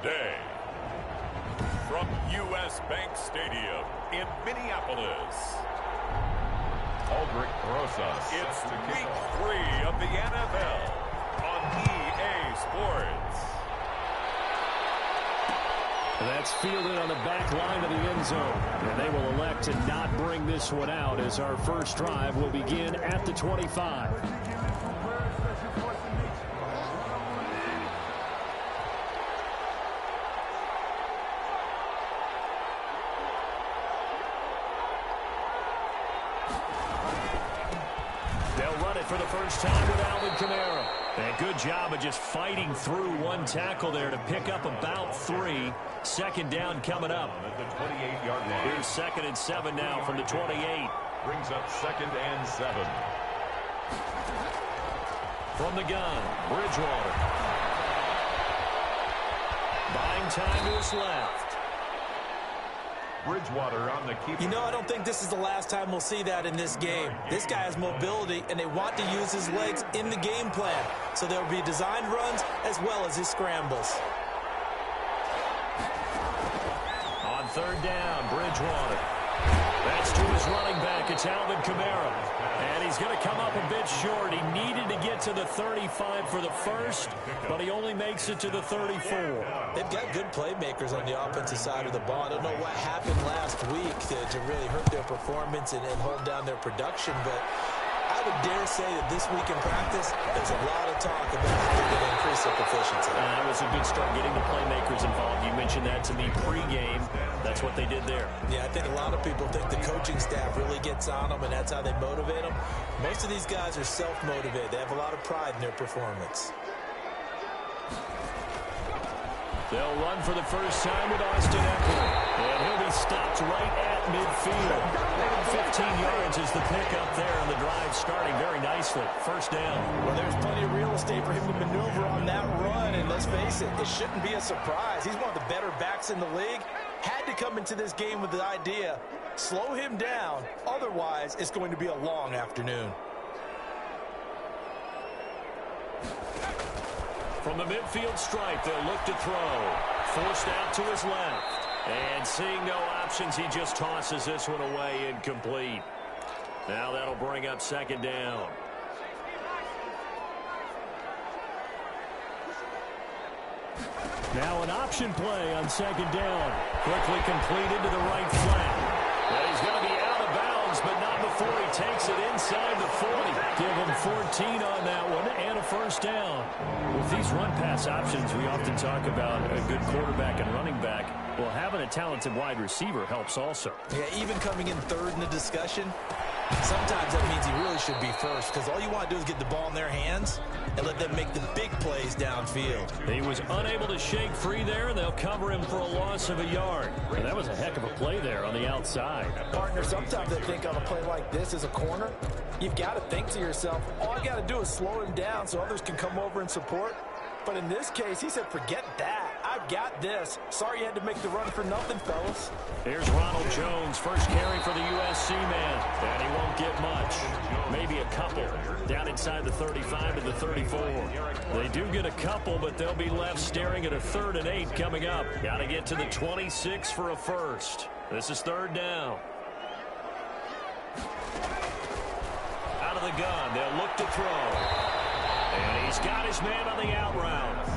today. From U.S. Bank Stadium in Minneapolis, Aldrich Rosas. It's week 3 of the NFL on EA Sports. That's fielded on the back line of the end zone. And they will elect to not bring this one out as our first drive will begin at the 25. They'll run it for the first time with Alvin Kamara. And good job of just fighting through one tackle there to pick up about 3. Second down coming up. At the 28-yard line. Here's 2nd and 7 now from the 28. Brings up 2nd and 7. From the gun, Bridgewater. Buying time to his left. Bridgewater on the keeper. You know, I don't think this is the last time we'll see that in this game. This guy has mobility, and they want to use his legs in the game plan. So there will be designed runs as well as his scrambles. On 3rd down, Bridgewater. That's to his running back. It's Alvin Kamara. And he's going to come up a bit short. He needed to get to the 35 for the first, but he only makes it to the 34. They've got good playmakers on the offensive side of the ball. I don't know what happened last week to really hurt their performance and hold down their production, but I would dare say that this week in practice, there's a lot of talk about how they're going to increase their proficiency. That was a good start getting the playmakers involved. You mentioned that to me pregame. That's what they did there. Yeah, I think a lot of people think the coaching staff really gets on them, and that's how they motivate them. Most of these guys are self-motivated. They have a lot of pride in their performance. They'll run for the first time with Austin Eckler. And he'll be stopped right at midfield. 15 yards is the pickup there, and the drive starting very nicely. First down. Well, there's plenty of real estate for him to maneuver on that run, and let's face it, it shouldn't be a surprise. He's one of the better backs in the league. Had to come into this game with the idea, slow him down, otherwise it's going to be a long afternoon. From the midfield stripe, they'll look to throw. Forced out to his left. And seeing no options, he just tosses this one away incomplete. Now that'll bring up 2nd down. Now an option play on 2nd down. Quickly completed to the right flat. And he's going to be out of bounds, but not before he takes it inside the 40. Give him 14 on that one and a first down. With these run-pass options, we often talk about a good quarterback and running back. Well, having a talented wide receiver helps also. Yeah, even coming in 3rd in the discussion, sometimes that means he really should be first, because all you want to do is get the ball in their hands and let them make the big plays downfield. He was unable to shake free there, and they'll cover him for a loss of a yard. And that was a heck of a play there on the outside. Partner, sometimes I think on a play like this as a corner, you've got to think to yourself, all I got to do is slow him down so others can come over and support. But in this case, he said, forget that. I've got this. Sorry you had to make the run for nothing, fellas. Here's Ronald Jones, first carry for the USC man. And he won't get much. Maybe a couple. Down inside the 35 to the 34. They do get a couple, but they'll be left staring at a 3rd and 8 coming up. Got to get to the 26 for a first. This is 3rd down. Out of the gun, they'll look to throw. And he's got his man on the out route.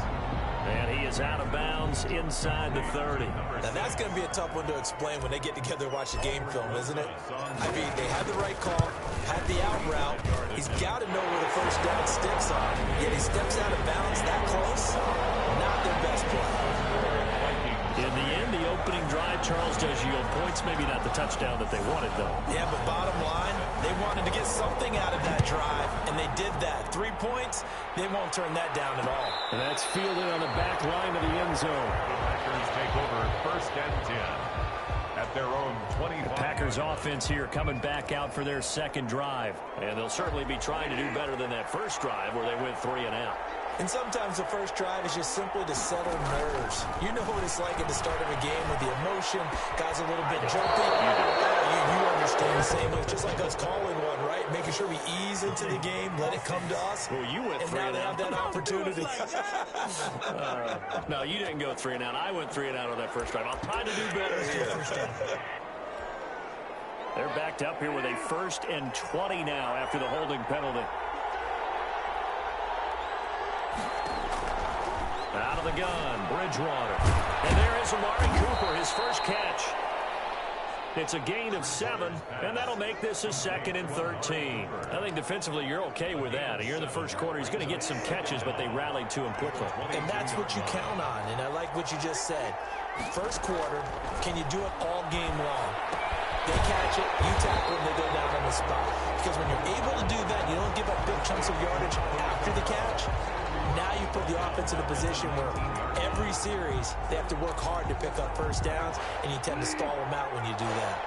And he is out of bounds inside the 30. Now that's going to be a tough one to explain when they get together and watch the game film, isn't it? I mean, they had the right call, had the out route. He's got to know where the first down sticks are. Yet he steps out of bounds that close. Not their best play. In the end, the opening drive, Charles does yield points. Maybe not the touchdown that they wanted, though. Yeah, but bottom line, they wanted to get something out of that drive, and they did that. 3 points, they won't turn that down at all. And that's fielded on the back line of the end zone. The Packers take over 1st and 10 at their own 25. The Packers offense here coming back out for their 2nd drive. And they'll certainly be trying to do better than that first drive where they went 3 and out. And sometimes the first drive is just simply to settle nerves. You know what it's like at the start of a game with the emotion, guys a little bit jumpy. You understand the same way. It's just like us calling one, right? Making sure we ease into the game, let it come to us. Well, you went 3 and out. Now they have that opportunity. No, you didn't go 3 and out. I went 3 and out on that first drive. I'll try to do better here. They're backed up here with a 1st and 20 now after the holding penalty. Out of the gun, Bridgewater. And there is Amari Cooper, his first catch. It's a gain of 7, and that'll make this a 2nd and 13. I think defensively you're okay with that. You're in the first quarter. He's going to get some catches, but they rallied to him quickly. And that's what you count on, and I like what you just said. First quarter, can you do it all game long? They catch it, you tackle them, they go down on the spot. Because when you're able to do that, you don't give up big chunks of yardage after the catch. Now you put the offense in a position where every series they have to work hard to pick up first downs, and you tend to stall them out when you do that.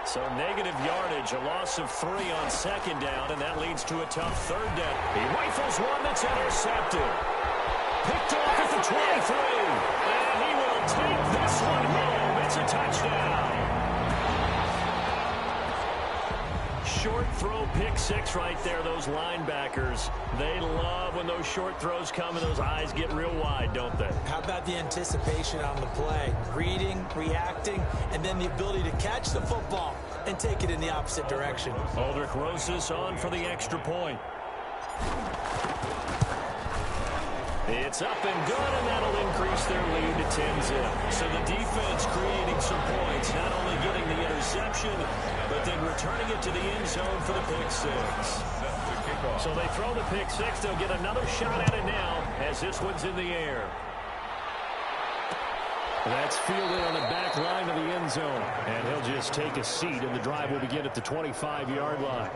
So negative yardage, a loss of 3 on 2nd down, and that leads to a tough 3rd down. He rifles one that's intercepted. Picked off at the 23, and he will take this one home. It's a touchdown. Short throw, pick 6 right there. Those linebackers, they love when those short throws come and those eyes get real wide, don't they? How about the anticipation on the play? Reading, reacting, and then the ability to catch the football and take it in the opposite direction. Aldrich Rosas on for the extra point. It's up and good, and that'll increase their lead to 10-zip. So the defense creating some points, not only getting the interception, but then returning it to the end zone for the pick 6. So they throw the pick 6. They'll get another shot at it now as this one's in the air. That's fielded on the back line of the end zone. And he'll just take a seat, and the drive will begin at the 25-yard line.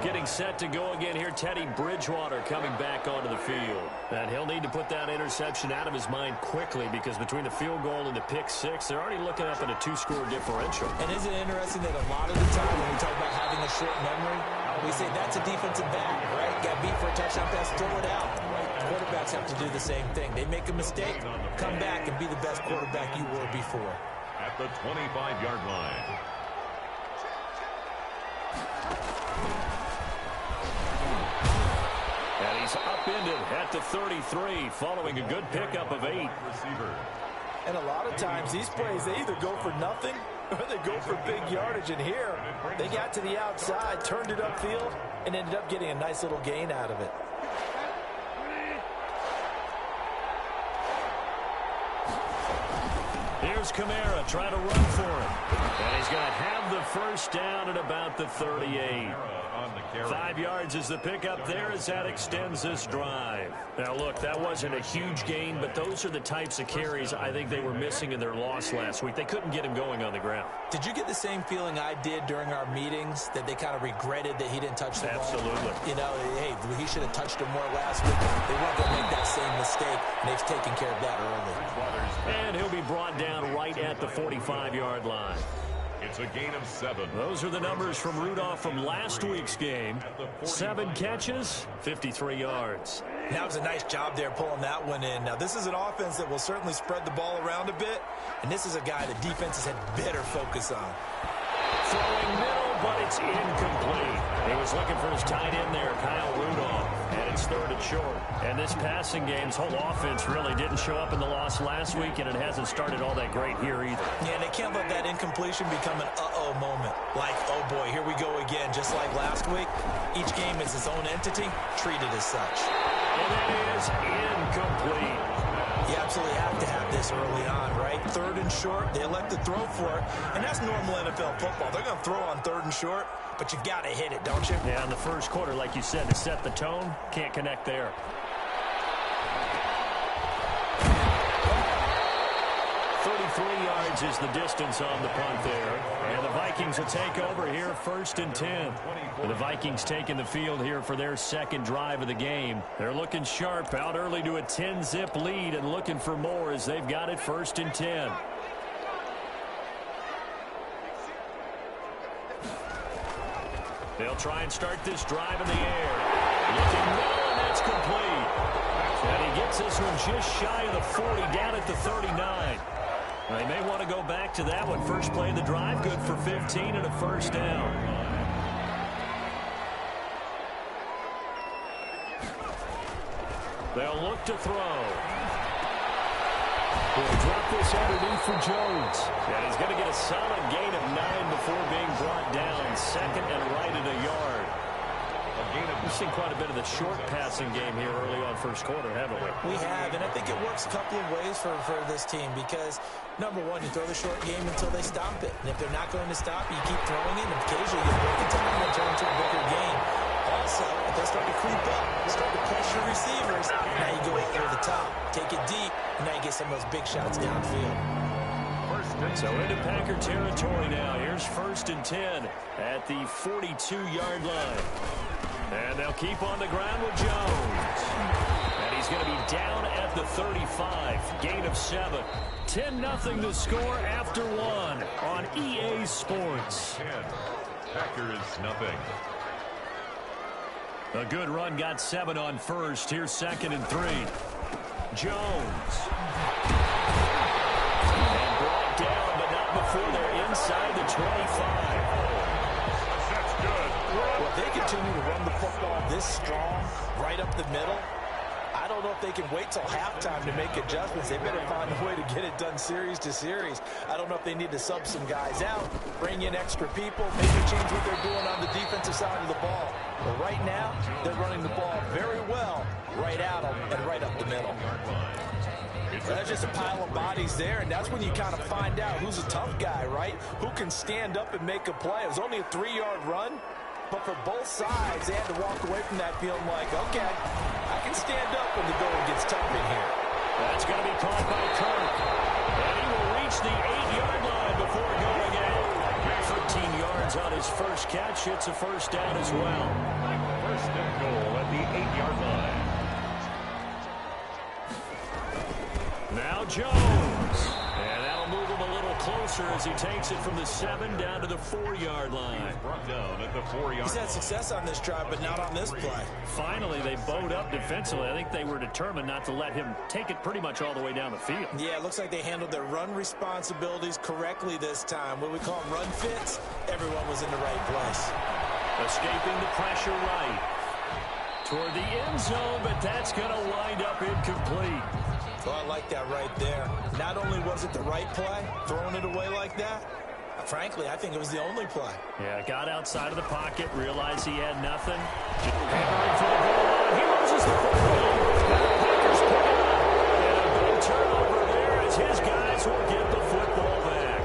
Getting set to go again here, Teddy Bridgewater coming back onto the field. And he'll need to put that interception out of his mind quickly, because between the field goal and the pick 6, they're already looking up at a 2-score differential. And isn't it interesting that a lot of the time when we talk about having a short memory, we say that's a defensive back, right? Got beat for a touchdown pass, throw it out. Quarterbacks have to do the same thing. They make a mistake, come back and be the best quarterback you were before. At the 25-yard line. And he's upended at the 33 following a good pickup of 8. And a lot of times these plays, they either go for nothing or they go for big yardage. And here, they got to the outside, turned it upfield, and ended up getting a nice little gain out of it. Here's Kamara trying to run for it. And he's going to have the first down at about the 38. 5 yards is the pickup there as that extends this drive. Now, look, that wasn't a huge gain, but those are the types of carries I think they were missing in their loss last week. They couldn't get him going on the ground. Did you get the same feeling I did during our meetings, that they kind of regretted that he didn't touch the ball? Absolutely. You know, hey, he should have touched him more last week. They weren't going to make that same mistake, and they've taken care of that early. And he'll be brought down right at the 45-yard line. It's a gain of 7. Those are the numbers from Rudolph from last week's game. 7 catches, 53 yards. That was a nice job there pulling that one in. Now, this is an offense that will certainly spread the ball around a bit, and this is a guy that defenses had better focus on. Throwing middle, but it's incomplete. He was looking for his tight end there, Kyle Rudolph, and it's 3rd and short. And this passing game's whole offense really didn't show up in the loss last week, and it hasn't started all that great here either. Yeah, and they can't let that incompletion become an uh-oh moment. Like, oh boy, here we go again, just like last week. Each game is its own entity, treated as such. And that is incomplete. You absolutely have to have this early on, right? 3rd and short, they elect to throw for it, and that's normal NFL football. They're going to throw on 3rd and short, but you got to hit it, don't you? Yeah, in the first quarter, like you said, to set the tone, can't connect there. 33 yards is the distance on the punt there. And the Vikings will take over here, 1st and 10. The Vikings taking the field here for their 2nd drive of the game. They're looking sharp, out early to a 10-zip lead and looking for more as they've got it 1st and 10. They'll try and start this drive in the air. Looking low, and that's complete. And he gets this one just shy of the 40, down at the 39. They may want to go back to that one. First play of the drive, good for 15 and a first down. They'll look to throw. He'll drop this underneath for Jones. And he's going to get a solid gain of 9 before being brought down. Second and right at a yard. We've seen quite a bit of the short passing game here early on first quarter, haven't we? We have, and I think it works a couple of ways for this team because, number one, you throw the short game until they stop it. And if they're not going to stop, you keep throwing it, and occasionally you break it down and turn into a bigger game. Also, if they start to creep up, start to pressure receivers, now you go over the top, take it deep, and now you get some of those big shots downfield. So into Packer territory now. Here's 1st and 10 at the 42-yard line. And they'll keep on the ground with Jones. And he's going to be down at the 35. Gain of 7. 10-0 to score after 1 on EA Sports. 10. Packers nothing. A good run got 7 on first. Here's 2nd and 3. Jones. And brought down, but not before they're inside the 25. That's good. Well, if they continue to run the football this strong, right up the middle, I don't know if they can wait till halftime to make adjustments. They better find a way to get it done series to series. I don't know if they need to sub some guys out, bring in extra people, maybe change what they're doing on the defensive side of the ball. But right now, they're running the ball very well right at them and right up the middle. That's just a pile of bodies there, and that's when you kind of find out who's a tough guy, right? Who can stand up and make a play. It was only a 3-yard run, but for both sides, they had to walk away from that feeling like, okay, I can stand up when the going gets tough in here. That's going to be caught by Kirk. And he will reach the 8-yard line before going out. 13 yards on his first catch. It's a first down as well. First and goal at the 8-yard line. Now Jones. And that'll move him a little closer as he takes it from the 7 down to the 4-yard line. Brought down at the 4-yard line. He's had success on this drive, but not on this play. Finally, they bowed up defensively. I think they were determined not to let him take it pretty much all the way down the field. Yeah, it looks like they handled their run responsibilities correctly this time. What we call them run fits, everyone was in the right place. Escaping the pressure right. Toward the end zone, but that's going to wind up incomplete. Well, I like that right there. Not only was it the right play, throwing it away like that, frankly, I think it was the only play. Yeah, got outside of the pocket, realized he had nothing. Hammering for the goal line. He loses the football. Packers pick it up. And a big turnover there as his guys will get the football back.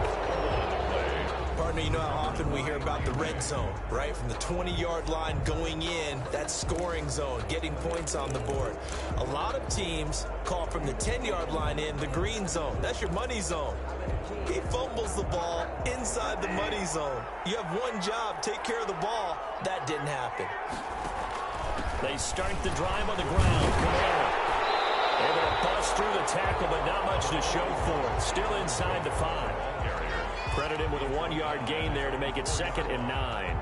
Partner, you know how often we hear about the red zone, right? From the 20-yard line going in, that scoring zone, getting points on the board. A lot of teams call from the 10-yard line in the green zone. That's your money zone. He fumbles the ball inside the money zone. You have one job, take care of the ball. That didn't happen. They start the drive on the ground. Kamara able to bust through the tackle, but not much to show for it. Still inside the 5. Credit him with a 1-yard gain there to make it 2nd and 9.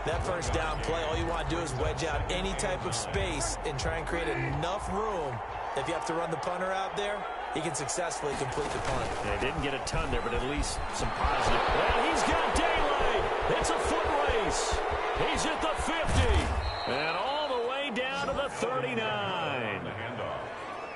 That first down play, all you want to do is wedge out any type of space and try and create enough room. If you have to run the punter out there, he can successfully complete the punt. Yeah, didn't get a ton there, but at least some positive. Well, he's got daylight. It's a foot race. He's at the 50. And all the way down to the 39.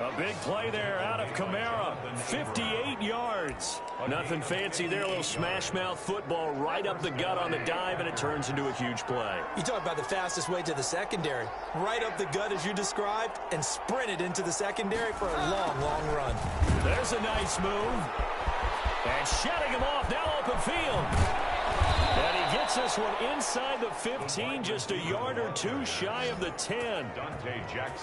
A big play there out of Kamara. 58 yards. Nothing fancy there. A little smash mouth football right up the gut on the dive, and it turns into a huge play. You talk about the fastest way to the secondary. Right up the gut as you described, and sprinted into the secondary for a long, long run. There's a nice move. And shutting him off. Now open field. And he gets this one inside the 15, just a yard or two shy of the 10.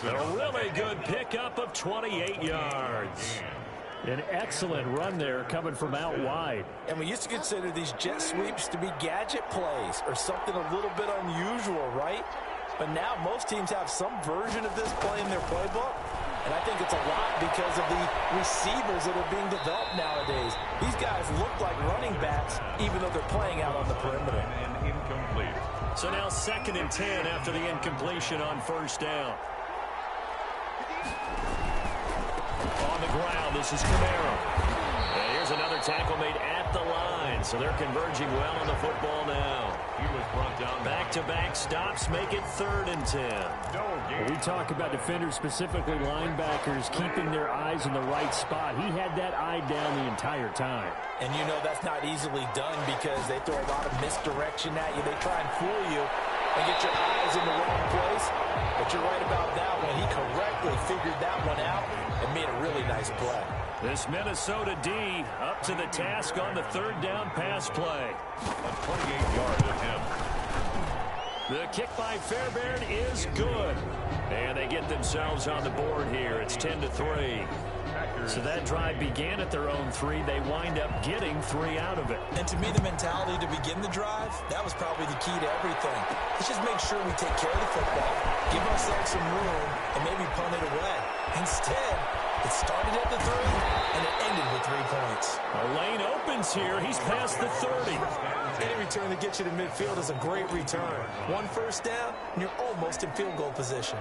A really good pickup of 28 yards. An excellent run there coming from out wide. And we used to consider these jet sweeps to be gadget plays or something a little bit unusual, right? But now most teams have some version of this play in their playbook. And I think it's a lot because of the receivers that are being developed nowadays. These guys look like running backs, even though they're playing out on the perimeter. And incomplete. So now 2nd and 10 after the incompletion on first down. on the ground. This is Camaro. And here's another tackle made at the line. So they're converging well on the football now. He was brought down. Back-to-back stops make it 3rd and 10. We talk about defenders, specifically linebackers, keeping their eyes in the right spot. He had that eye down the entire time. And you know that's not easily done because they throw a lot of misdirection at you. They try and fool you and get your eyes in the wrong place. But you're right about that one. He correctly figured that one out and made a really nice play. This Minnesota D up to the task on the 3rd down pass play. A 28-yard attempt. The kick by Fairbairn is good. And they get themselves on the board here. It's 10-3. So that drive began at their own 3. They wind up getting 3 out of it. And to me, the mentality to begin the drive, that was probably the key to everything. Let's just make sure we take care of the football, give ourselves some room, and maybe punt it away. Instead, it started at the 3, and it ended with 3 points. A lane opens here. He's past the 30. Any return that gets you to midfield is a great return. 1 first down, and you're almost in field goal position.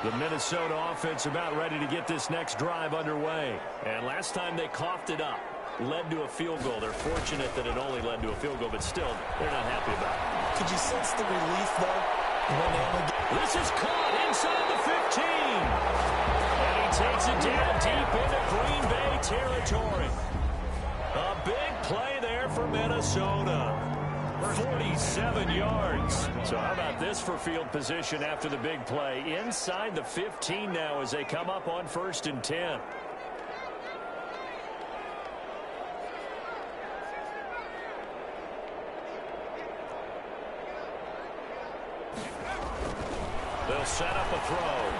The Minnesota offense about ready to get this next drive underway. And last time they coughed it up, led to a field goal. They're fortunate that it only led to a field goal, but still, they're not happy about it. Could you sense the relief, though? This is caught inside the 15. And he takes it down deep into Green Bay territory. A big play there for Minnesota. 47 yards. So how about this for field position after the big play? Inside the 15 now as they come up on 1st and 10. They'll set up a throw.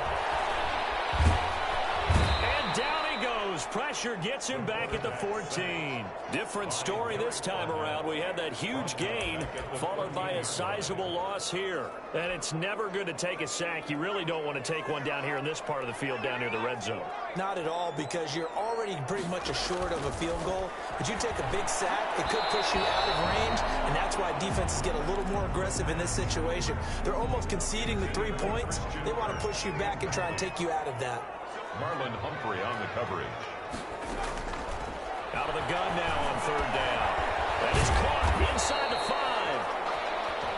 And down he goes. Pressure gets him back at the 14. Different story this time around. We had that huge gain followed by a sizable loss here. And it's never good to take a sack. You really don't want to take one down here in this part of the field down near the red zone. Not at all, because you're already pretty much assured of a field goal. But you take a big sack, it could push you out of range, and that's why defenses get a little more aggressive in this situation. They're almost conceding the 3 points. They want to push you back and try and take you out of that. Marlon Humphrey on the coverage. Out of the gun now on 3rd down. That is caught inside the 5.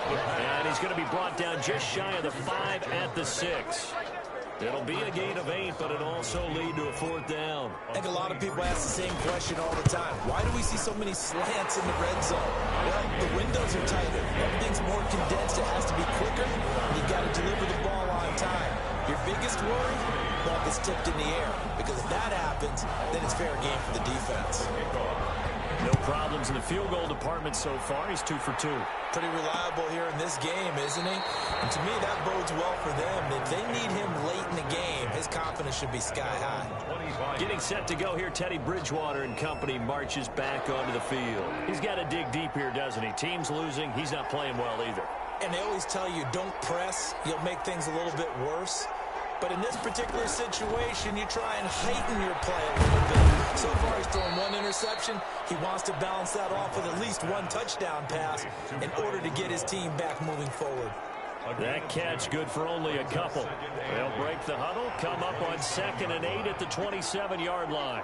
And he's going to be brought down just shy of the 5 at the 6. It'll be a gain of 8, but it'll also lead to a 4th down. I think a lot of people ask the same question all the time. Why do we see so many slants in the red zone? Well, the windows are tighter. Everything's more condensed. It has to be quicker. And you've got to deliver the ball on time. Your biggest worry? Ball gets tipped in the air. Because if that happens, then it's fair game for the defense. No problems in the field goal department so far. He's 2 for 2. Pretty reliable here in this game, isn't he? And to me, that bodes well for them. If they need him late in the game, his confidence should be sky high. Getting set to go here, Teddy Bridgewater and company marches back onto the field. He's got to dig deep here, doesn't he? Team's losing. He's not playing well either. And they always tell you, don't press. You'll make things a little bit worse. But in this particular situation, you try and heighten your play a little bit. So far, he's thrown 1 interception. He wants to balance that off with at least 1 touchdown pass in order to get his team back moving forward. That catch good for only a couple. They'll break the huddle, come up on 2nd and 8 at the 27-yard line.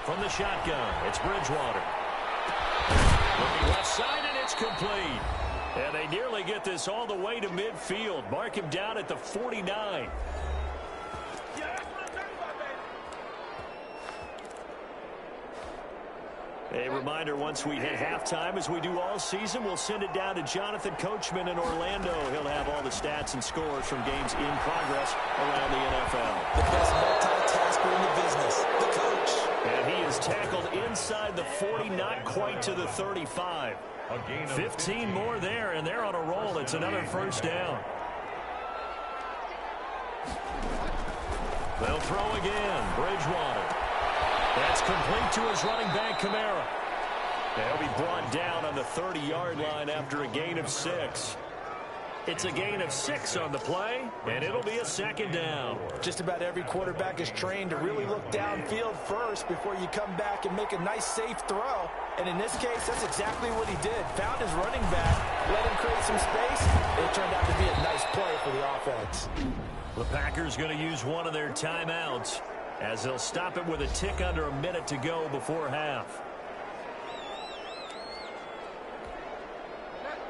From the shotgun, it's Bridgewater. Looking left side, and it's complete. And they nearly get this all the way to midfield. Mark him down at the 49. A reminder, once we hit halftime, as we do all season, we'll send it down to Jonathan Coachman in Orlando. He'll have all the stats and scores from games in progress around the NFL. The best multitasker in the business, the coach. And he is tackled inside the 40, not quite to the 35. 15 more there, and they're on a roll. It's another 1st down. They'll throw again. Bridgewater. That's complete to his running back, Camaro. They'll be brought down on the 30-yard line after a gain of 6. It's a gain of 6 on the play, and it'll be a second down. Just about every quarterback is trained to really look downfield first before you come back and make a nice, safe throw. And in this case, that's exactly what he did. Found his running back, let him create some space, and it turned out to be a nice play for the offense. The Packers going to use one of their timeouts as they'll stop it with a tick under a minute to go before half.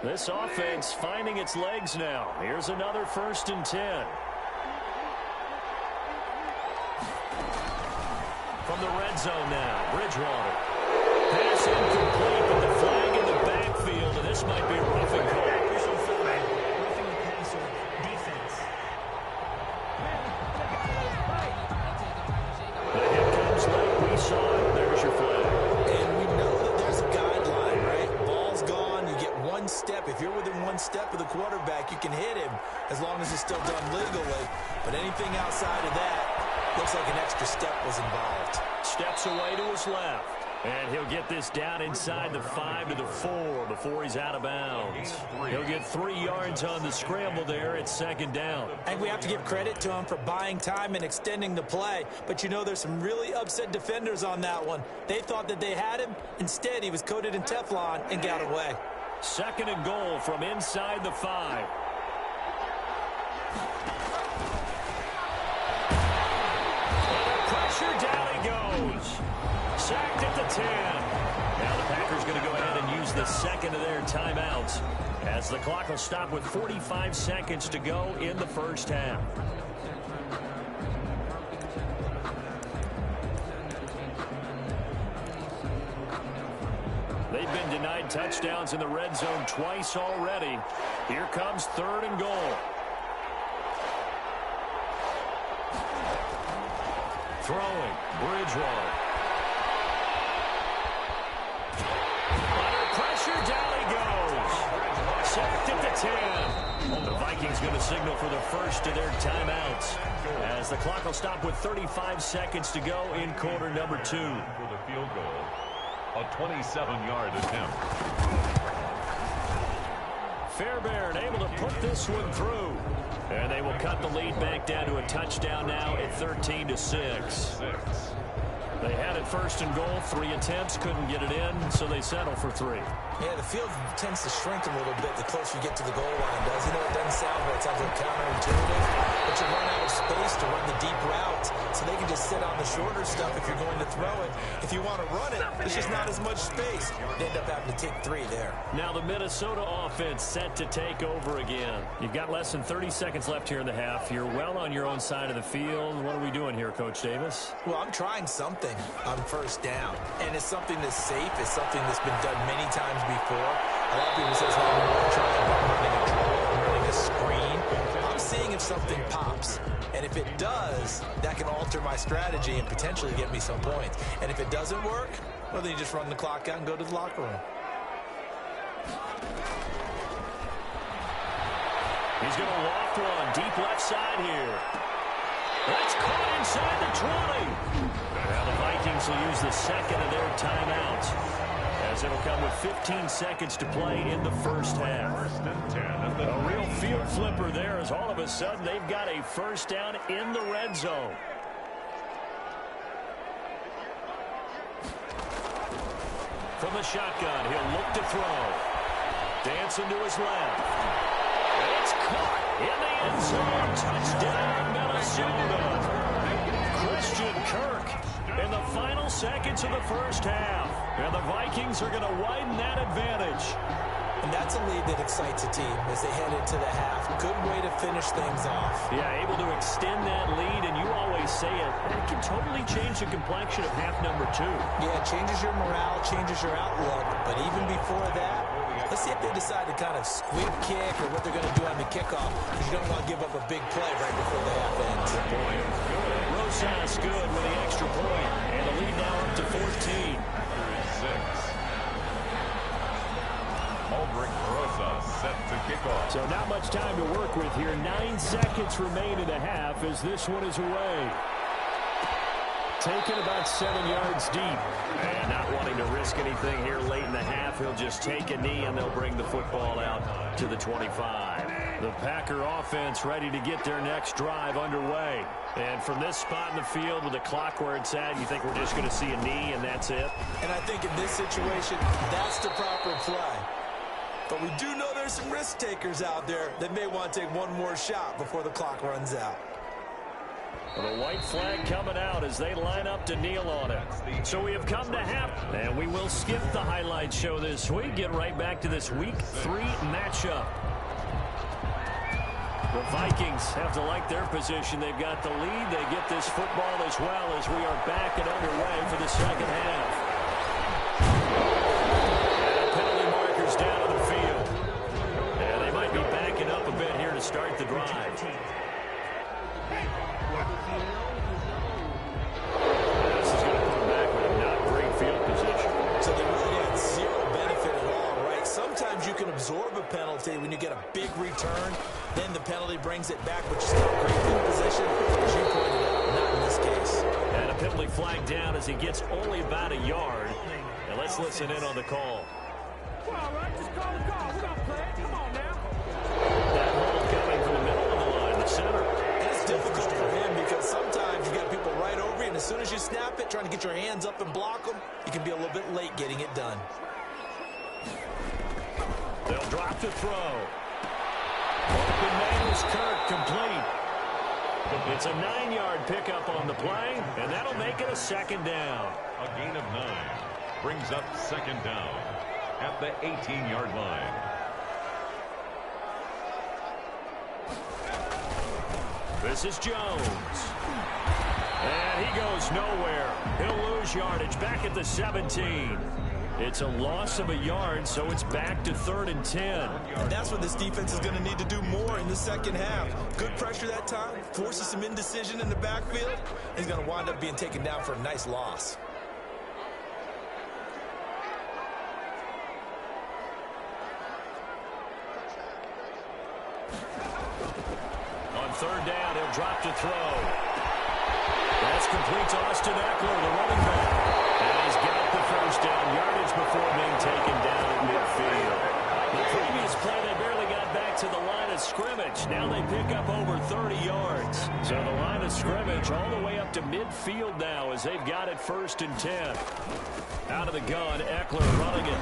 This offense finding its legs now. Here's another 1st and 10. From the red zone now, Bridgewater. Pass incomplete, but the flag in the backfield, and this might be a roughing call. The hit comes late. We saw it. There's your flag. And we know that there's a guideline, right? Ball's gone. You get one step. If you're within one step of the quarterback, you can hit him as long as it's still done legally. But anything outside of that, looks like an extra step was involved. Steps away to his left. And he'll get this down inside the 5 to the 4 before he's out of bounds. He'll get 3 yards on the scramble there at 2nd down. I think we have to give credit to him for buying time and extending the play. But you know there's some really upset defenders on that one. They thought that they had him. Instead, he was coated in Teflon and got away. 2nd and goal from inside the 5. Under pressure, down he goes. Sacked at the 10. Now the Packers going to go ahead and use the 2nd of their timeouts as the clock will stop with 45 seconds to go in the 1st half. They've been denied touchdowns in the red zone twice already. Here comes 3rd and goal. Throwing, Bridgewater. Under pressure, down he goes. Sacked at the 10. The Vikings going to signal for the 1st of their timeouts as the clock will stop with 35 seconds to go in quarter number 2. For the field goal, a 27-yard attempt. Fairbairn able to put this one through. And they will cut the lead back down to a touchdown now at 13-6. They had it 1st and goal, 3 attempts, couldn't get it in, so they settle for 3. Yeah, the field tends to shrink a little bit the closer you get to the goal line, does. You know, it doesn't sound right. It sounds like counterintuitive. But you run out of space to run the deep routes, so they can just sit on the shorter stuff if you're going to throw it. If you want to run it, there's just not as much space. They end up having to take 3 there. Now the Minnesota offense set to take over again. You've got less than 30 seconds left here in the half. You're well on your own side of the field. What are we doing here, Coach Davis? Well, I'm trying something on 1st down, and it's something that's safe. It's something that's been done many times before. A lot of people say, well, I'm trying running a draw, I'm running a screen. I'm seeing if something pops, and if it does, that can alter my strategy and potentially get me some points. And if it doesn't work, well, then you just run the clock out and go to the locker room. He's going to loft one deep left side here. That's caught inside the 20. Now the Vikings will use the 2nd of their timeouts as it'll come with 15 seconds to play in the 1st half. 1st and 10 at the A real field flipper there as all of a sudden they've got a 1st down in the red zone. From the shotgun, he'll look to throw. Dancing to his left. It's caught in the end zone. Touchdown, Minnesota. Christian Kirk in the final seconds of the 1st half. And the Vikings are going to widen that advantage. And that's a lead that excites a team as they head into the half. Good way to finish things off. Yeah, able to extend that lead, and you always say it can totally change the complexion of half number 2. Yeah, it changes your morale, changes your outlook. But even before that, let's see if they decide to kind of squib kick or what they're going to do on the kickoff, because you don't want to give up a big play right before the half ends. Rosas good with the extra point, and the lead now up to 14. Aldrich Rosas set to kick off. So not much time to work with here. 9 seconds remain in the half as this one is away. taken about 7 yards deep. And not wanting to risk anything here late in the half, he'll just take a knee and they'll bring the football out to the 25. The Packer offense ready to get their next drive underway. And from this spot in the field with the clock where it's at, you think we're just going to see a knee and that's it? And I think in this situation, that's the proper play. But we do know there's some risk takers out there that may want to take one more shot before the clock runs out. Well, the white flag coming out as they line up to kneel on it. So we have come to half, and we will skip the highlight show this week. Get right back to this Week 3 matchup. The Vikings have to like their position. They've got the lead. They get this football as well as we are back and underway for the second half. And penalty markers down on the field. And they might be backing up a bit here to start the drive. This is going to put them back with a not great field position. So they really had zero benefit at all, right? Sometimes you can absorb a penalty when you get a big return. Then the penalty brings it back, but you still have great field position. As you pointed out, not in this case. And a penalty flag down as he gets only about a yard. And let's listen in on the call. All right, just call the call. We're going to play it. Come on now. That hold coming from the middle of the line, the center. And it's difficult for him because sometimes you got people right over you, and as soon as you snap it, trying to get your hands up and block them, you can be a little bit late getting it done. They'll drop to throw. Open man is Kirk, complete. It's a 9-yard pickup on the play, and that'll make it a second down. A gain of 9 brings up second down at the 18-yard line. This is Jones. And he goes nowhere. He'll lose yardage back at the 17. It's a loss of a yard, so it's back to 3rd and 10. And that's what this defense is going to need to do more in the second half. Good pressure that time, forces some indecision in the backfield. He's going to wind up being taken down for a nice loss. On 3rd down, he'll drop to throw. That's complete to Austin Eckler, the running back. And he's got the first down yardage before being taken down at midfield. The previous play, they barely got back to the line of scrimmage. Now they pick up over 30 yards. So the line of scrimmage all the way up to midfield now as they've got it 1st and 10. Out of the gun, Eckler running it.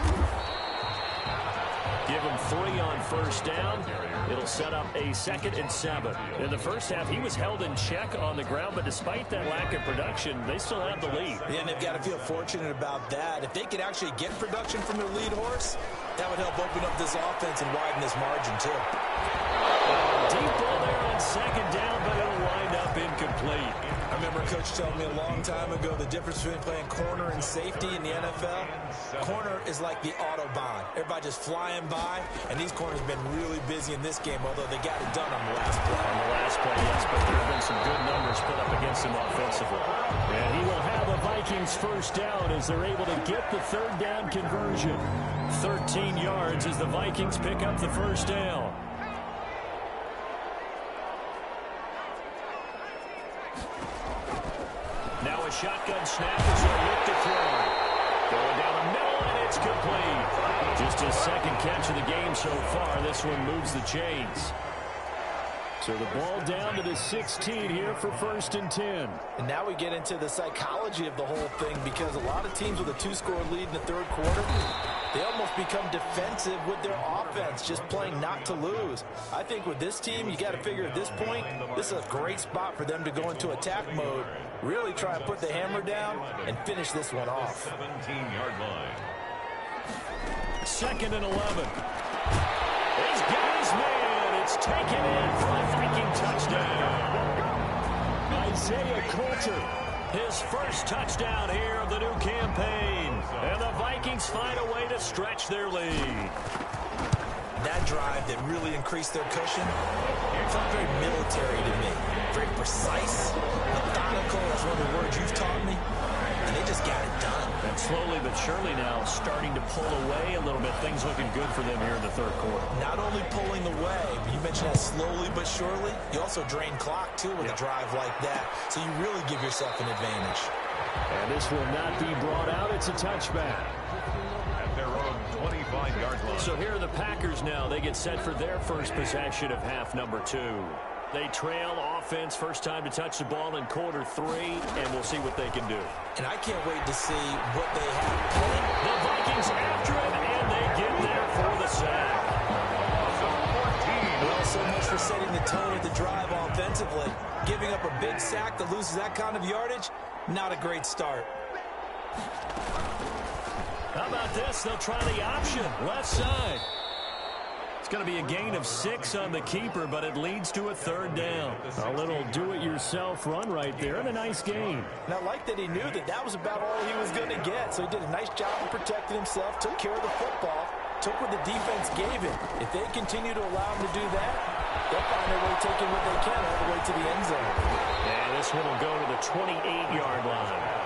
Give him 3 on 1st down. It'll set up a 2nd and 7. In the first half, he was held in check on the ground, but despite that lack of production, they still have the lead. Yeah, and they've got to feel fortunate about that. If they could actually get production from their lead horse, that would help open up this offense and widen this margin, too. Deep ball there on 2nd down, but it'll wind up incomplete. I remember Coach telling me a long time ago the difference between playing corner and safety in the NFL. Corner is like the Autobahn. Everybody just flying by, and these corners have been really busy in this game, although they got it done on the last play. On the last play, yes, but there have been some good numbers put up against him offensively. And he will have a Vikings 1st down as they're able to get the 3rd down conversion. 13 yards as the Vikings pick up the 1st down. Now a shotgun snap as they look to throw. Going down the middle, and it's complete. Just his 2nd catch of the game so far. This one moves the chains. So the ball down to the 16 here for 1st and 10. And now we get into the psychology of the whole thing because a lot of teams with a 2-score lead in the 3rd quarter, they almost become defensive with their offense, just playing not to lose. I think with this team, you got to figure at this point, this is a great spot for them to go into attack mode, really try and put the hammer down and finish this one off. 17-yard line. 2nd and 11. He's got his man. It's taken in for a Viking touchdown. Isaiah Coulter, his 1st touchdown here of the new campaign. And the Vikings find a way to stretch their lead. That drive that really increased their cushion felt very military to me. Very precise, methodical. That's one of the words you've taught me. And they just got it done. And slowly but surely now starting to pull away a little bit. Things looking good for them here in the 3rd quarter. Not only pulling away, but you mentioned that slowly but surely. You also drain clock, too, with a drive like that. So you really give yourself an advantage. And this will not be brought out. It's a touchback. At their own 25-yard line. So here are the Packers now. They get set for their first possession of half number 2. They trail offense, first time to touch the ball in quarter 3, and we'll see what they can do. And I can't wait to see what they have planned. The Vikings after him, and they get there for the sack. Well, so much for setting the tone of the drive offensively. Giving up a big sack that loses that kind of yardage, not a great start. How about this? They'll try the option, left side. It's going to be a gain of 6 on the keeper, but it leads to a third down. A little do-it-yourself run right there, and a nice gain. And I like that he knew that that was about all he was going to get, so he did a nice job of protecting himself, took care of the football, took what the defense gave him. If they continue to allow him to do that, they'll find their way taking what they can all the way to the end zone. And this one will go to the 28-yard line.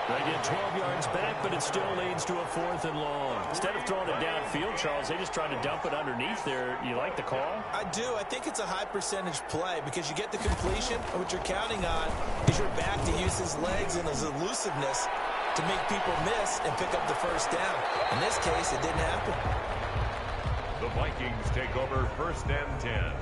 They get 12 yards back, but it still leads to a 4th and long. Instead of throwing it downfield, Charles, they just tried to dump it underneath there. You like the call? I do. I think it's a high percentage play because you get the completion, and what you're counting on is your back to use his legs and his elusiveness to make people miss and pick up the first down. In this case, it didn't happen. The Vikings take over 1st and 10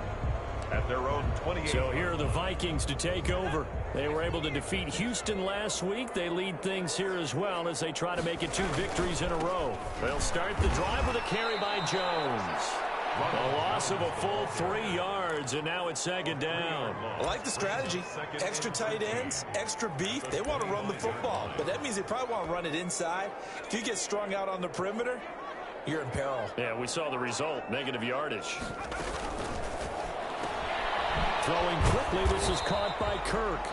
at their own 28. So here are the Vikings to take over. They were able to defeat Houston last week. They lead things here as well as they try to make it 2 victories in a row. They'll start the drive with a carry by Jones. A loss of a full 3 yards, and now it's 2nd down. I like the strategy. Extra tight ends, extra beef. They want to run the football, but that means they probably want to run it inside. If you get strung out on the perimeter, you're in peril. Yeah, we saw the result, negative yardage. Throwing quickly, this is caught by Kirk.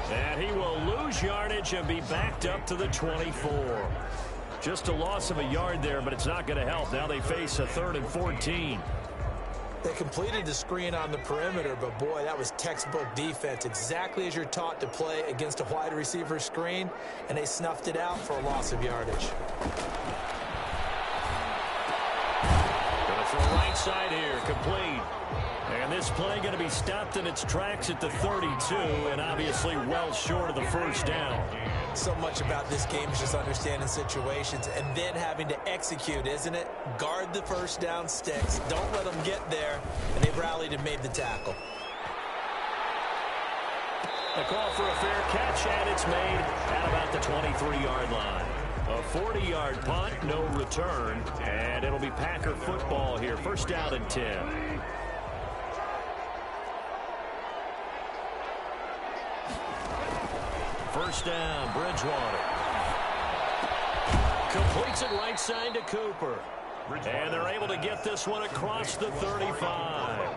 And he will lose yardage and be backed up to the 24. Just a loss of a yard there, but it's not going to help. Now they face a 3rd and 14. They completed the screen on the perimeter, but boy, that was textbook defense. Exactly as you're taught to play against a wide receiver screen, and they snuffed it out for a loss of yardage. Going to throw right side here, complete. And this play going to be stopped in its tracks at the 32, and obviously well short of the first down. So much about this game is just understanding situations and then having to execute, isn't it? Guard the first down sticks. Don't let them get there, and they rallied and made the tackle. A call for a fair catch, and it's made at about the 23-yard line. A 40-yard punt, no return, and it'll be Packer football here. 1st down and 10. First down, Bridgewater. Completes it right side to Cooper. And they're able to get this one across the 35.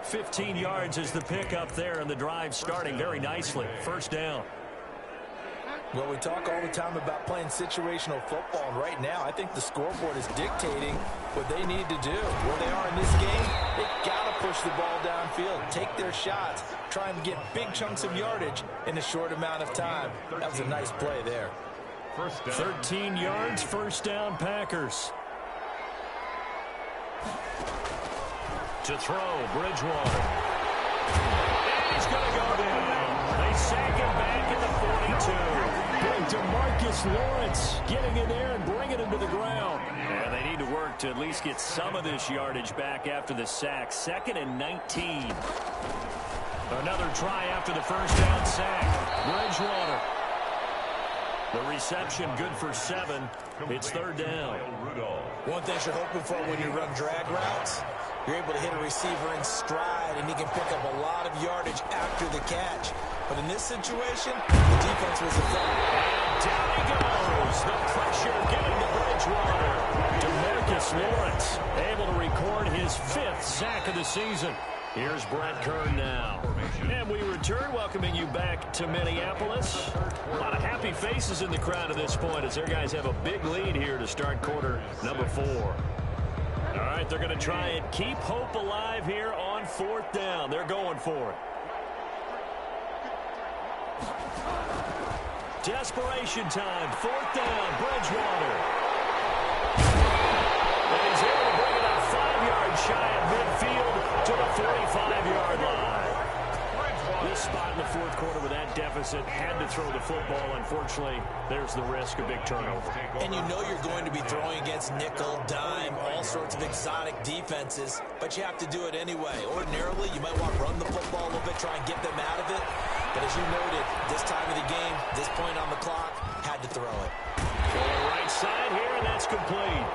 15 yards is the pickup there, and the drive starting very nicely. 1st down. Well, we talk all the time about playing situational football, and right now I think the scoreboard is dictating what they need to do. Where they are in this game, they've got to push the ball downfield, take their shots, try and get big chunks of yardage in a short amount of time. That was a nice play there. 13 yards, 1st down, Packers. To throw, Bridgewater. And he's going to go down. They sack him back at the 42. Big DeMarcus Lawrence getting in there and bringing him to the ground. And they need to work to at least get some of this yardage back after the sack. 2nd and 19. Another try after the first down sack. Bridgewater. The reception good for 7. It's 3rd down. One thing you're hoping for when you run drag routes, you're able to hit a receiver in stride, and he can pick up a lot of yardage after the catch. But in this situation, the defense was effective. And down he goes. The pressure getting to Bridgewater. DeMarcus Lawrence able to record his 5th sack of the season. Here's Brett Kern now. And we return, welcoming you back to Minneapolis. A lot of happy faces in the crowd at this point as their guys have a big lead here to start quarter number 4. All right, they're going to try and keep hope alive here on 4th down. They're going for it. Desperation time. 4th down, Bridgewater. And he's able to bring it up 5 yards shy of midfield to the 45-yard line. This spot in the fourth quarter with that deficit. Had to throw the football. Unfortunately, there's the risk of big turnover. And you know you're going to be throwing against nickel, dime, all sorts of exotic defenses, but you have to do it anyway. Ordinarily, you might want to run the football a little bit, try and get them out of it. But as you noted, this time of the game, this point on the clock, had to throw it. To the right side here, and that's complete.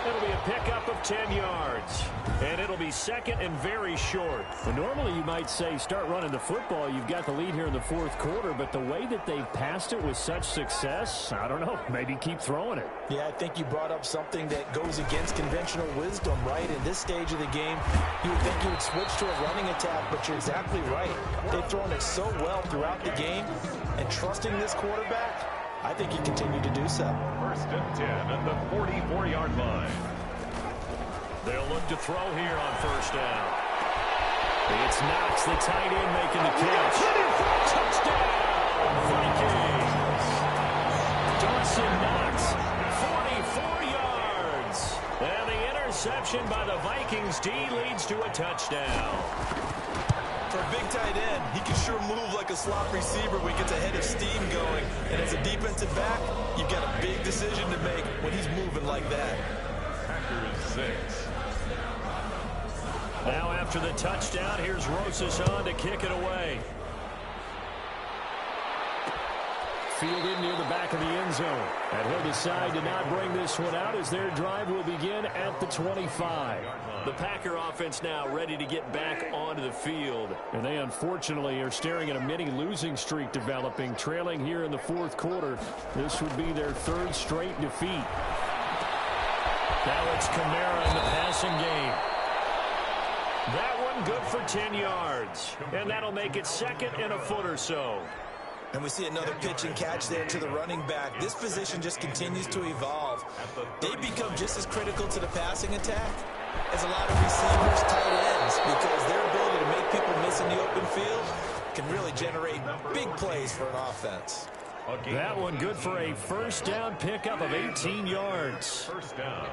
It'll be a pickup of 10 yards. And it'll be second and very short. Well, normally you might say start running the football. You've got the lead here in the fourth quarter, but the way that they've passed it with such success, I don't know, maybe keep throwing it. Yeah, I think you brought up something that goes against conventional wisdom, right? In this stage of the game, you would think you would switch to a running attack, but you're exactly right. They've thrown it so well throughout the game, and trusting this quarterback, I think he continued to do so. First and 10 at the 44-yard line. They'll look to throw here on first down. It's Knox, the tight end, making the catch. Touchdown, Vikings! Dawson Knox, 44 yards. And the interception by the Vikings D leads to a touchdown. For a big tight end, he can sure move like a slot receiver when he gets a head of steam going. And as a defensive back, you've got a big decision to make when he's moving like that. Packers 6. Now after the touchdown, here's Rosas on to kick it away. Fielded near the back of the end zone. And he'll decide to not bring this one out as their drive will begin at the 25. The Packer offense now ready to get back onto the field. And they unfortunately are staring at a mini losing streak developing, trailing here in the fourth quarter. This would be their third straight defeat. Now it's Kamara in the passing game. That one good for 10 yards. And that'll make it second and a foot or so. And we see another pitch and catch there to the running back. This position just continues to evolve. They become just as critical to the passing attack as a lot of receivers, tight ends, because their ability to make people miss in the open field can really generate big plays for an offense. That one good for a first down pickup of 18 yards. First down.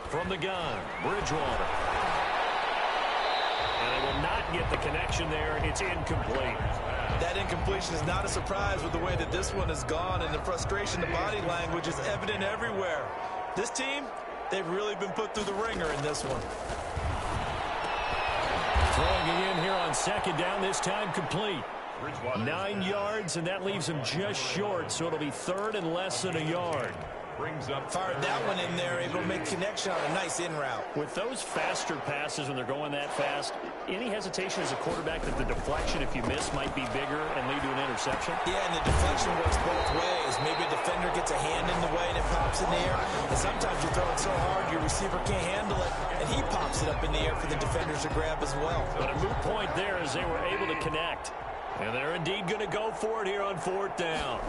From the gun, Bridgewater. And they will not get the connection there. It's incomplete. That incompletion is not a surprise with the way that this one has gone, and the frustration, the body language is evident everywhere. This team, they've really been put through the ringer in this one. Throwing it in here on second down, this time complete. 9 yards, and that leaves him just short, so it'll be third and less than a yard. Brings up Fired that one in there, able to make connection on a nice in route. With those faster passes when they're going that fast, any hesitation as a quarterback that the deflection, if you miss, might be bigger and lead to an interception? Yeah, and the deflection works both ways. Maybe a defender gets a hand in the way and it pops in the air. And sometimes you're throwing so hard your receiver can't handle it, and he pops it up in the air for the defenders to grab as well. But a moot point there as they were able to connect. And they're indeed going to go for it here on fourth down.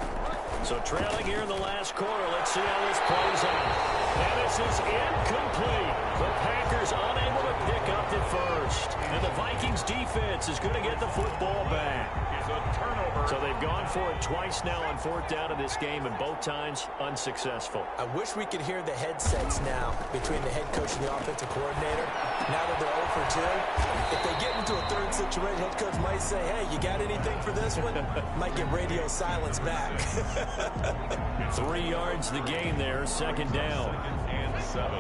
So trailing here in the last quarter, let's see how this plays out. And this is incomplete. The Packers unable to pick up the first. And the Vikings defense is going to get the football back. is a turnover. So they've gone for it twice now on fourth down in this game, and both times unsuccessful. I wish we could hear the headsets now between the head coach and the offensive coordinator. Now that they're 0 for 2, if they get into a third situation, head coach might say, hey, you got anything for this one? Might get radio silence back. 3 yards the gain there, second down.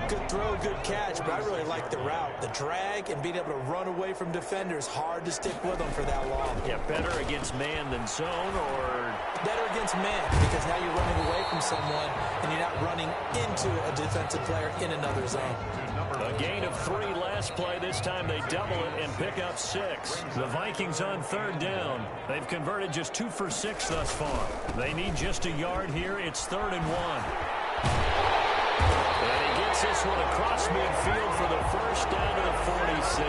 Good throw, good catch, but I really like the route. The drag and being able to run away from defenders, hard to stick with them for that long. Yeah, better against man than zone, or better against man, because now you're running away from someone and you're not running into a defensive player in another zone. A gain of 3 last play. This time they double it and pick up 6. The Vikings on third down. They've converted just 2 for 6 thus far. They need just a yard here. It's 3rd and 1. And he gets this one across midfield for the first down to the 46.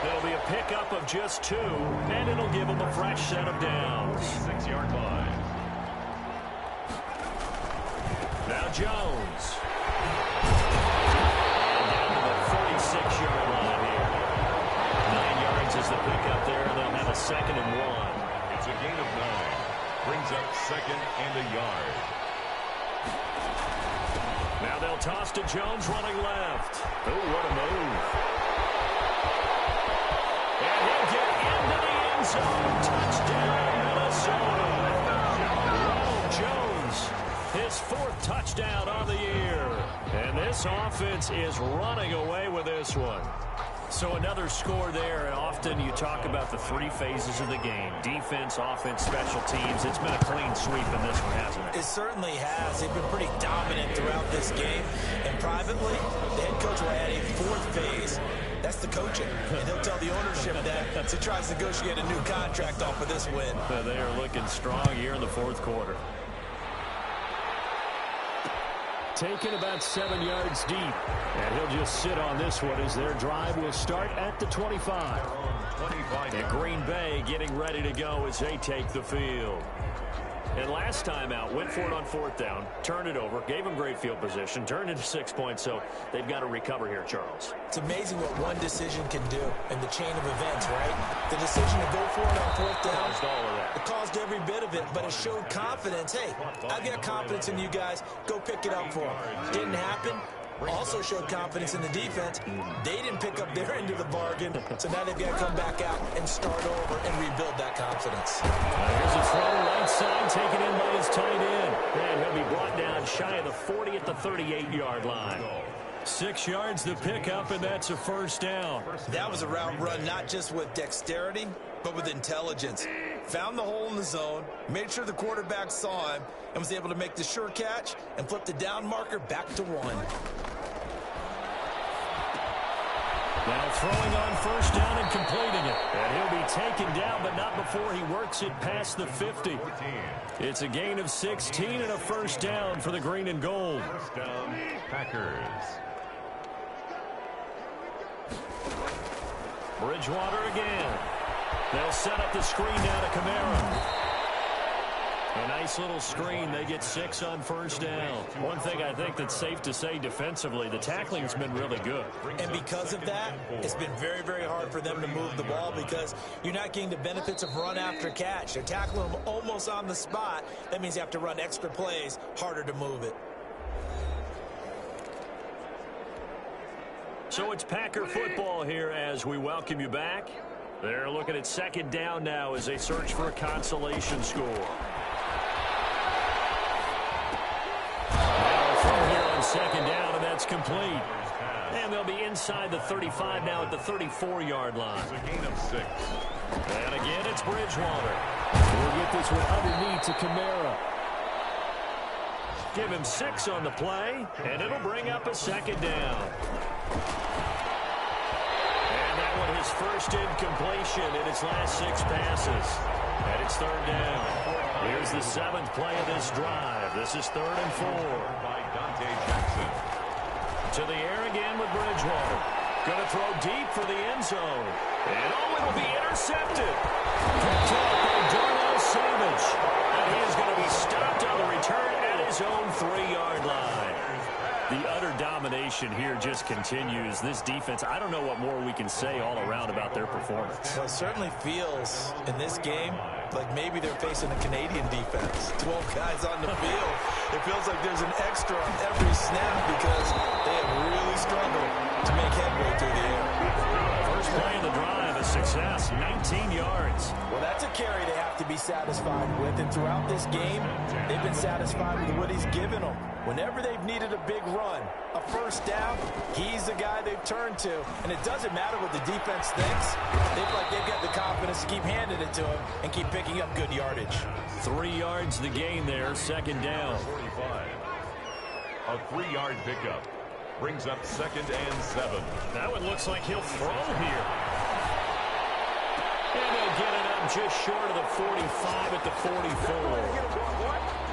It'll be a pickup of just 2, and it'll give them a fresh set of downs. 6-yard line. Now Jones. And down to the 46-yard line here. 9 yards is the pickup there, and they'll have a 2nd and 1. It's a gain of 9. Brings up 2nd and a yard. Now they'll toss to Jones running left. Oh, what a move. And he'll get into the end zone. Touchdown, Minnesota. Ronald Jones, his 4th touchdown on the year. And this offense is running away with this one. So another score there, and often you talk about the 3 phases of the game. Defense, offense, special teams. It's been a clean sweep in this one, hasn't it? It certainly has. They've been pretty dominant throughout this game. And privately, the head coach will add a 4th phase. That's the coaching. And he'll tell the ownership that as he tries to negotiate a new contract off of this win. They are looking strong here in the 4th quarter. Taken about 7 yards deep. And he'll just sit on this one as their drive will start at the 25. And Green Bay getting ready to go as they take the field. And last time out, went for it on 4th down, turned it over, gave them great field position, turned into 6 points, so they've got to recover here, Charles. It's amazing what one decision can do in the chain of events, right? The decision to go for it on 4th down, Caused all of that. it caused every bit of it, but it showed confidence. Hey, I've got confidence in you guys. Go pick it up for them. Didn't happen. Also showed confidence in the defense. They didn't pick up their end of the bargain, so now they've got to come back out and start over and rebuild that confidence. Here's a throw right side, taken in by his tight end. And he'll be brought down shy of the 40 at the 38-yard line. 6 yards the pickup, and that's a 1st down. That was a route run not just with dexterity, but with intelligence. Found the hole in the zone, made sure the quarterback saw him, and was able to make the sure catch and flip the down marker back to 1. Now throwing on 1st down and completing it. And he'll be taken down, but not before he works it past the 50. It's a gain of 16 and a 1st down for the green and gold. 1st down, Packers. Bridgewater again. They'll set up the screen down to Kamara. A nice little screen. They get 6 on 1st down. One thing I think that's safe to say defensively, the tackling's been really good. And because of that, it's been very, very hard for them to move the ball because you're not getting the benefits of run after catch. They're tackling them almost on the spot. That means you have to run extra plays, harder to move it. So it's Packer football here as we welcome you back. They're looking at 2nd down now as they search for a consolation score. Now from here on 2nd down, and that's complete. And they'll be inside the 35 now at the 34-yard line. It's a gain of 6. And again, it's Bridgewater. We'll get this one underneath to Kamara. Give him 6 on the play, and it'll bring up a 2nd down. And that one his first incompletion in his last 6 passes. And it's 3rd down. Here's the 7th play of this drive. This is 3rd and 4. By Dante Jackson. To the air again with Bridgewater. Going to throw deep for the end zone. And oh, it'll be intercepted. Picked up by Darnell Savage. And he is going to be stopped on the return at his own 3-yard line. The utter domination here just continues. This defense, I don't know what more we can say all around about their performance. Well, it certainly feels in this game like maybe they're facing a Canadian defense. 12 guys on the field. It feels like there's an extra on every snap because they have really struggled to make headway through the air. First play of the drive, a success, 19 yards. Well, that's a carry they have to be satisfied with, and throughout this game, they've been satisfied with what he's given them. Whenever they've needed a big run, a 1st down, he's the guy they've turned to, and it doesn't matter what the defense thinks. They feel like they've got the confidence to keep handing it to him and keep picking up good yardage. 3 yards the gain there, 2nd down. 45. A 3-yard pickup. Brings up 2nd and 7. That one looks like he'll throw here. And they'll get it up just short of the 45 at the 44.